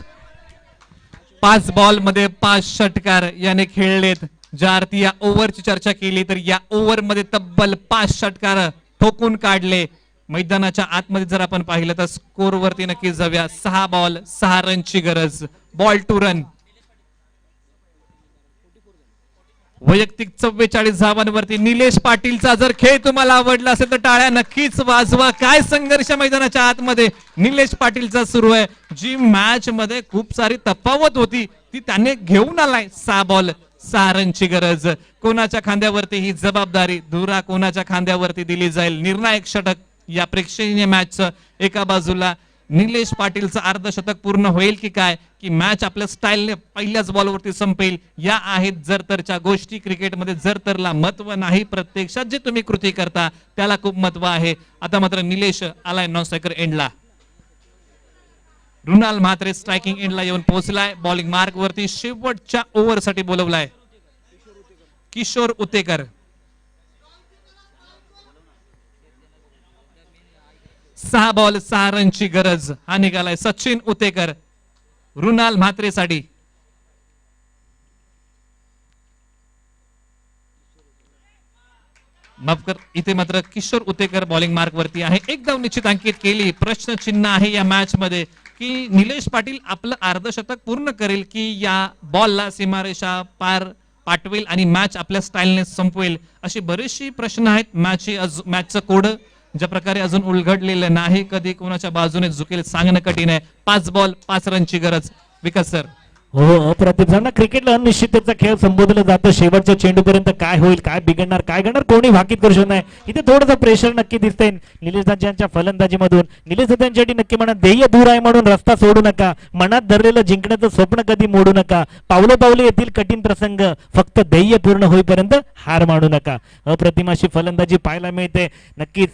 5 बॉल मध्ये 5 षटकार याने खेळलेत. ज्या अर्थी या ओव्हरची चर्चा केली तर या ओव्हर मध्ये तब्बल 5 षटकार ठोकून काढले. मैदानाच्या आतमध्ये जर आपण पाहिलं तर स्कोर वरती नक्की जाऊया. 6 बॉल 6 रनची गरज. Ball two run. वैयक्तिक 44 धावांवरती निलेश पाटीलचा जर खेळ तुम्हाला आवडला असेल तर टाळ्या नक्कीच वाजवा. काय संघर्ष मैदानाच्या आतमध्ये निलेश पाटीलचा सुरू आहे. जी मॅच मध्ये खूप सारी तफावत होती ती त्याने घेऊन आलाय. 6 बॉल 6 रनची गरज. कोणाच्या खांद्यावरती ही जबाबदारी, धुरा कोणाच्या खांद्यावरती दिली जाईल. निर्णायक षटक या प्रेक्षणीय मॅचचं. एका बाजूला निलेश पाटीलचं अर्धशतक पूर्ण होईल की काय, की मॅच आपल्या स्टाईलने पहिल्याच बॉलवरती संपेल. या आहेत जर तरच्या गोष्टी. क्रिकेटमध्ये जर तरला महत्व नाही, प्रत्यक्षात जे तुम्ही कृती करता त्याला खूप महत्व आहे. आता मात्र निलेश आलाय नॉन स्ट्रायकर एंडला. रुणाल म्हात्रे स्ट्रायकिंग एंडला येऊन पोहोचलाय. बॉलिंग मार्क वरती शेवटच्या ओव्हरसाठी बोलवलाय किशोर उतेकर. 6 बॉल 6 रनची गरज. हा निघालाय सचिन उतेकर रुणाल म्हात्रेसाठी. माफ कर, इथे मात्र किशोर उतेकर बॉलिंग मार्क वरती आहे. एक धाव निश्चित अंकित केली. प्रश्नचिन्ह आहे या मॅच मध्ये की निलेश पाटील आपलं अर्धशतक पूर्ण करेल की या बॉलला सीमारेषा पार पाठवेल आणि मॅच आपल्या स्टाईलने संपवेल. अशी बरेचशी प्रश्न आहेत. मॅचचं कोड ज्या प्रकारे अजून उलगडलेलं नाही, कधी कोणाच्या बाजूने झुकेल सांगणं कठीण आहे. 5 बॉल 5 रनची गरज. विकास सर. हो अप्रतिम ना क्रिकेटला अनिश्चिततेचा खेळ संबोधलं जातं शेवटच्या चेंडूपर्यंत काय होईल काय बिघडणार काय घडणार कोणी भाकीत करू शकत नाही इथे थोडंसं प्रेशर नक्की दिसतंय निलेश दादांच्या फलंदाजीमधून निलेश दादांसाठी नक्की म्हणा ध्येय दूर आहे म्हणून रस्ता सोडू नका मनात धरलेलं जिंकण्याचं स्वप्न कधी मोडू नका पावलं पावले येतील कठीण प्रसंग फक्त ध्येय पूर्ण होईपर्यंत हार मानू नका अप्रतिम अशी फलंदाजी पाहायला मिळते नक्कीच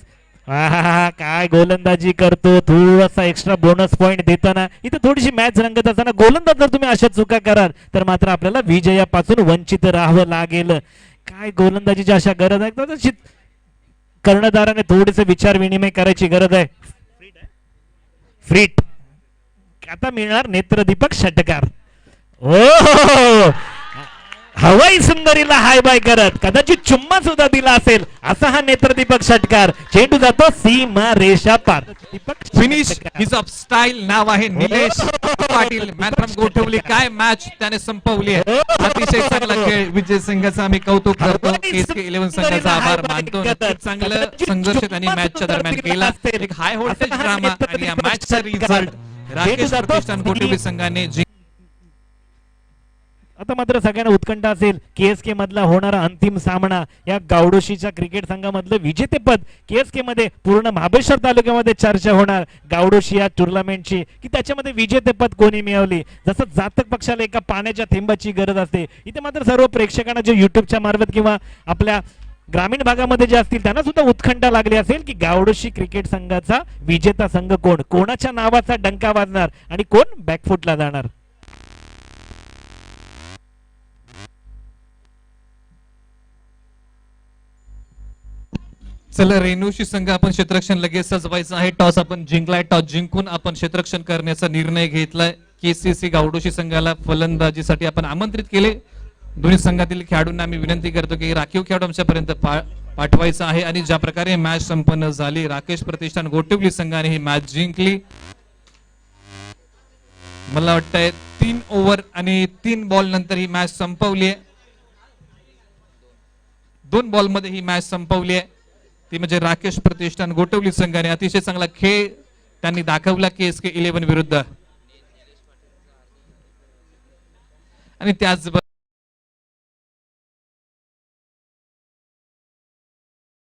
आहा काय गोलंदाजी करतो थोडासा एक्स्ट्रा बोनस पॉइंट देताना इथे थोडीशी मॅच रंगत असताना गोलंदाज जर तुम्ही अशा चुका कराल तर मात्र आपल्याला विजयापासून वंचित राहावं लागेल काय गोलंदाजीची अशा गरज आहे कदाचित कर्णधाराने थोडेसे विचार विनिमय करायची गरज आहे फ्रीट आता मिळणार नेत्रदीपक षटकार ओ हवाई सुंदरीला हाय बाय करत कदाचित चुम्मा सुद्धा दिला असेल असा हा नेत्रदीपक षटकार चेंडू जातो सीमा रेषा पार फिनिश हिज ऑफ स्टाईल नाव आहे निलेश पाटील मॅन फ्रॉम गोठवली काय मॅच त्याने संपवली आहे अतिशय चांगला खेळ विजय संघाचा आम्ही कौतुक करतो केएसके 11 संघाचा आभार मानतो नक्कीच चांगलं संघर्ष त्यांनी मॅचच्या दरम्यान केला एक हाय व्होल्टेज ड्रामा आणि या मॅचचा रिझल्ट राकेश प्रतिष्ठान गोठवली संघाने आता मात्र सगळ्यांना उत्कंठ असेल केएसके मधला होणारा अंतिम सामना या गावडोशीच्या क्रिकेट संघामधलं विजेतेपद केएसके मध्ये पूर्ण महाबळेश्वर तालुक्यामध्ये चर्चा होणार गावडोशी या टुर्नामेंटची की त्याच्यामध्ये विजेतेपद कोणी मिळवली जसं जातक पक्षाला एका पाण्याच्या थेंबाची गरज असते इथे मात्र सर्व प्रेक्षकांना जे युट्यूबच्या मार्फत किंवा आपल्या ग्रामीण भागामध्ये जे असतील त्यांना सुद्धा उत्कंठा लागली असेल की गावडोशी क्रिकेट संघाचा विजेता संघ कोण कोणाच्या नावाचा डंका वाजणार आणि कोण बॅकफुटला जाणार चला रेणूशी संघ आपण क्षेत्ररक्षण लगेच सजवायचं आहे टॉस आपण जिंकलाय टॉस जिंकून आपण क्षेत्ररक्षण करण्याचा निर्णय घेतलाय केसीसी गावडोशी संघाला फलंदाजीसाठी आपण आमंत्रित केले दोन्ही संघातील खेळाडूंना आम्ही विनंती करतो की राखीव खेळाडू आमच्यापर्यंत पाठवायचा आहे आणि ज्या प्रकारे मॅच संपन्न झाली राकेश प्रतिष्ठान गोटिवली संघाने ही मॅच जिंकली मला वाटतंय 3 ओव्हर आणि 3 बॉल नंतर ही मॅच संपवली आहे 2 बॉल मध्ये ही मॅच संपवली आहे ती म्हणजे राकेश प्रतिष्ठान गोटवली संघाने अतिशय चांगला खेळ त्यांनी दाखवला केएसके 11 विरुद्ध आणि त्याच